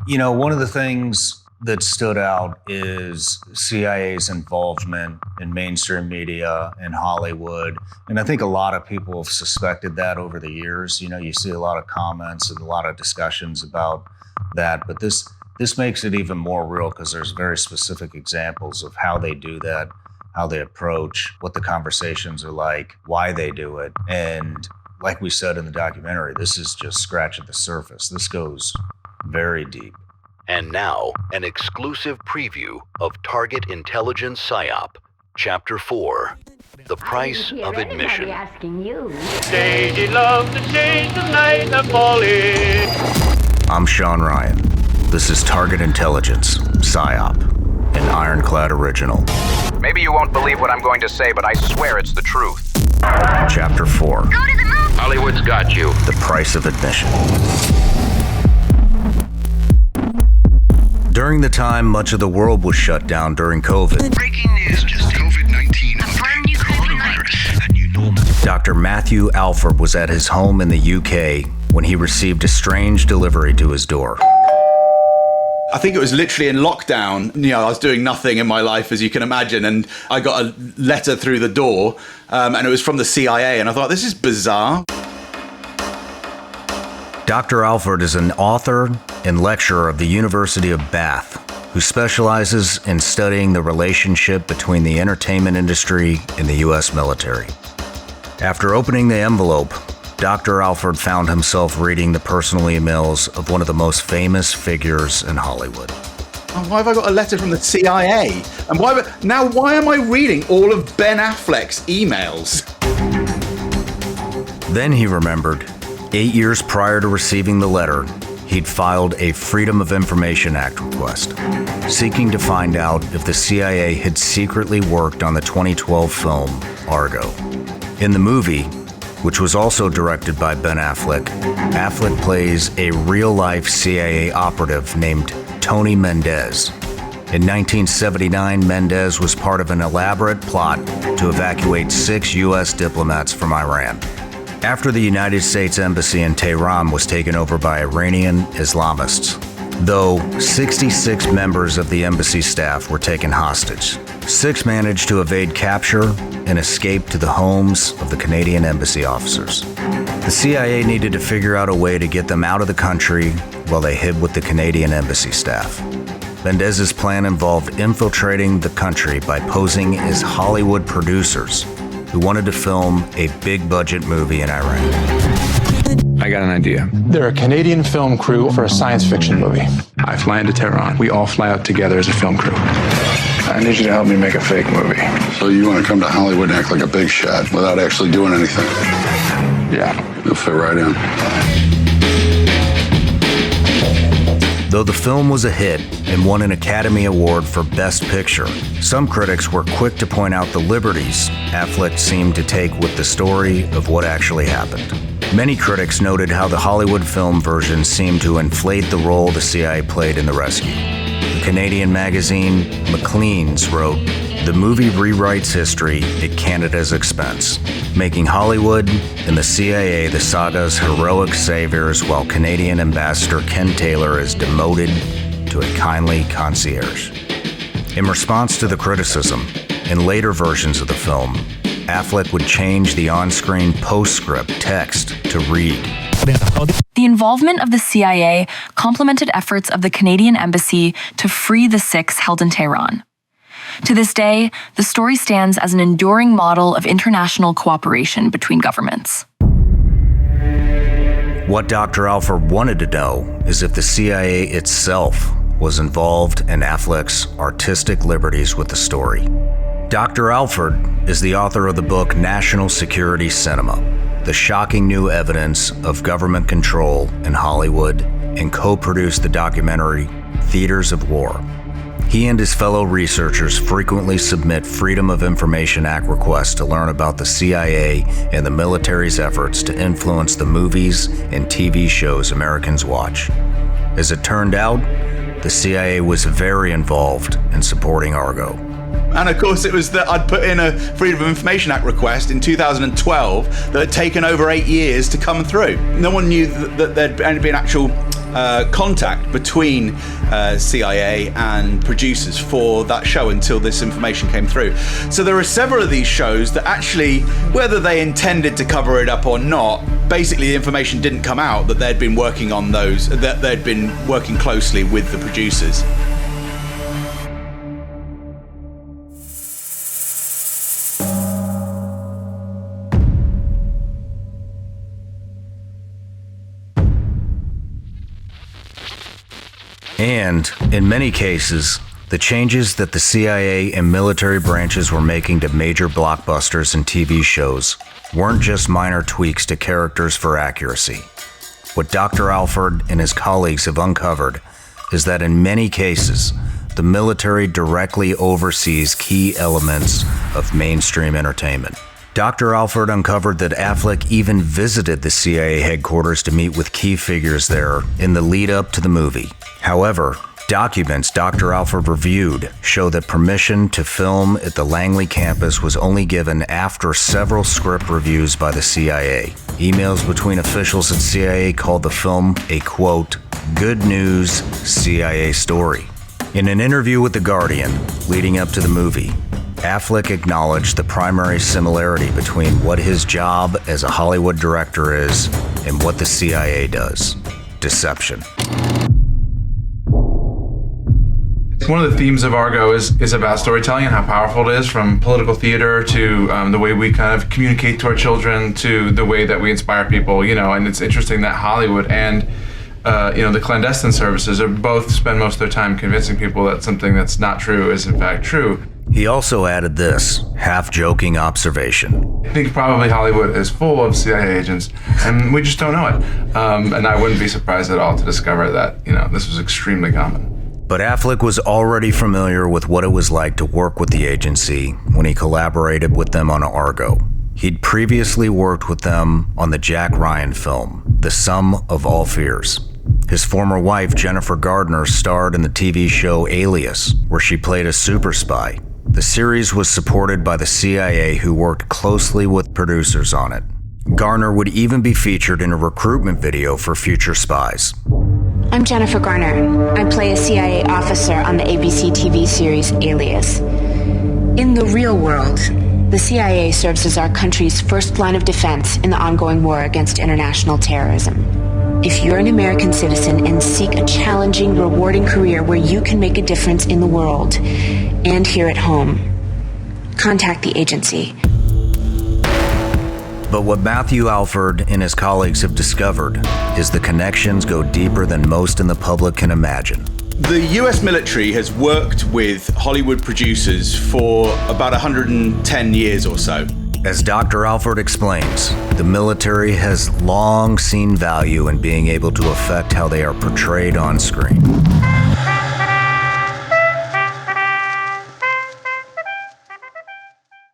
One of the things that stood out is CIA's involvement in mainstream media and Hollywood. And I think a lot of people have suspected that over the years. You see a lot of comments and a lot of discussions about that, but this makes it even more real because there's very specific examples of how they do that, how they approach, what the conversations are like, why they do it. And like we said in the documentary, this is just scratching the surface. This goes very deep. And now, an exclusive preview of Target Intelligence PSYOP, Chapter 4, The Price of Admission. Lady love to change the night of falling. I'm Shawn Ryan. This is Target Intelligence, PSYOP, an Ironclad original. Maybe you won't believe what I'm going to say, but I swear it's the truth. Chapter 4. Go to the moon! Hollywood's got you. The Price of Admission. During the time much of the world was shut down during COVID, Breaking news, just COVID-19. A brand new coronavirus. A new normal. Dr. Matthew Alford was at his home in the UK when he received a strange delivery to his door. I think it was literally in lockdown. I was doing nothing in my life, as you can imagine, and I got a letter through the door, and it was from the CIA, and I thought, this is bizarre. Dr. Alford is an author and lecturer of the University of Bath who specializes in studying the relationship between the entertainment industry and the U.S. military. After opening the envelope, Dr. Alford found himself reading the personal emails of one of the most famous figures in Hollywood. Why have I got a letter from the CIA? And why am I reading all of Ben Affleck's emails? Then he remembered, 8 years prior to receiving the letter, he'd filed a Freedom of Information Act request, seeking to find out if the CIA had secretly worked on the 2012 film Argo. In the movie, which was also directed by Ben Affleck, Affleck plays a real-life CIA operative named Tony Mendez. In 1979, Mendez was part of an elaborate plot to evacuate 6 U.S. diplomats from Iran. After the United States Embassy in Tehran was taken over by Iranian Islamists, though 66 members of the embassy staff were taken hostage, 6 managed to evade capture and escape to the homes of the Canadian embassy officers. The CIA needed to figure out a way to get them out of the country while they hid with the Canadian embassy staff. Mendez's plan involved infiltrating the country by posing as Hollywood producers who wanted to film a big-budget movie in Iran. I got an idea. They're a Canadian film crew for a science fiction movie. I fly into Tehran. We all fly out together as a film crew. I need you to help me make a fake movie. So you want to come to Hollywood and act like a big shot without actually doing anything? Yeah. You'll fit right in. Though the film was a hit and won an Academy Award for Best Picture, some critics were quick to point out the liberties Affleck seemed to take with the story of what actually happened. Many critics noted how the Hollywood film version seemed to inflate the role the CIA played in the rescue. The Canadian magazine Maclean's wrote, "The movie rewrites history at Canada's expense, making Hollywood and the CIA the saga's heroic saviors, while Canadian Ambassador Ken Taylor is demoted to a kindly concierge." In response to the criticism, in later versions of the film, Affleck would change the on-screen postscript text to read, "The involvement of the CIA complemented efforts of the Canadian Embassy to free the 6 held in Tehran. To this day, the story stands as an enduring model of international cooperation between governments." What Dr. Alford wanted to know is if the CIA itself was involved in Affleck's artistic liberties with the story. Dr. Alford is the author of the book National Security Cinema, The Shocking New Evidence of Government Control in Hollywood, and co-produced the documentary Theaters of War. He and his fellow researchers frequently submit Freedom of Information Act requests to learn about the CIA and the military's efforts to influence the movies and TV shows Americans watch. As it turned out, the CIA was very involved in supporting Argo. And of course, it was that I'd put in a Freedom of Information Act request in 2012 that had taken over 8 years to come through. No one knew that there'd been actual contact between CIA and producers for that show until this information came through. So there are several of these shows that actually, whether they intended to cover it up or not, basically the information didn't come out that they'd been working on those, that they'd been working closely with the producers. And, in many cases, the changes that the CIA and military branches were making to major blockbusters and TV shows weren't just minor tweaks to characters for accuracy. What Dr. Alford and his colleagues have uncovered is that in many cases, the military directly oversees key elements of mainstream entertainment. Dr. Alford uncovered that Affleck even visited the CIA headquarters to meet with key figures there in the lead-up to the movie. However, documents Dr. Alford reviewed show that permission to film at the Langley campus was only given after several script reviews by the CIA. Emails between officials at CIA called the film a, quote, good news CIA story. In an interview with The Guardian leading up to the movie, Affleck acknowledged the primary similarity between what his job as a Hollywood director is and what the CIA does: deception. One of the themes of Argo is about storytelling and how powerful it is, from political theater to the way we kind of communicate to our children to the way that we inspire people, and it's interesting that Hollywood and the clandestine services are both spend most of their time convincing people that something that's not true is in fact true. He also added this half-joking observation. I think probably Hollywood is full of CIA agents, and we just don't know it. And I wouldn't be surprised at all to discover that, this was extremely common. But Affleck was already familiar with what it was like to work with the agency when he collaborated with them on Argo. He'd previously worked with them on the Jack Ryan film, The Sum of All Fears. His former wife, Jennifer Gardner, starred in the TV show Alias, where she played a super spy. The series was supported by the CIA, who worked closely with producers on it. Garner would even be featured in a recruitment video for future spies. I'm Jennifer Garner. I play a CIA officer on the ABC TV series Alias. In the real world, the CIA serves as our country's first line of defense in the ongoing war against international terrorism. If you're an American citizen and seek a challenging, rewarding career where you can make a difference in the world and here at home, contact the agency. But what Matthew Alford and his colleagues have discovered is the connections go deeper than most in the public can imagine. The US military has worked with Hollywood producers for about 110 years or so. As Dr. Alford explains, the military has long seen value in being able to affect how they are portrayed on screen.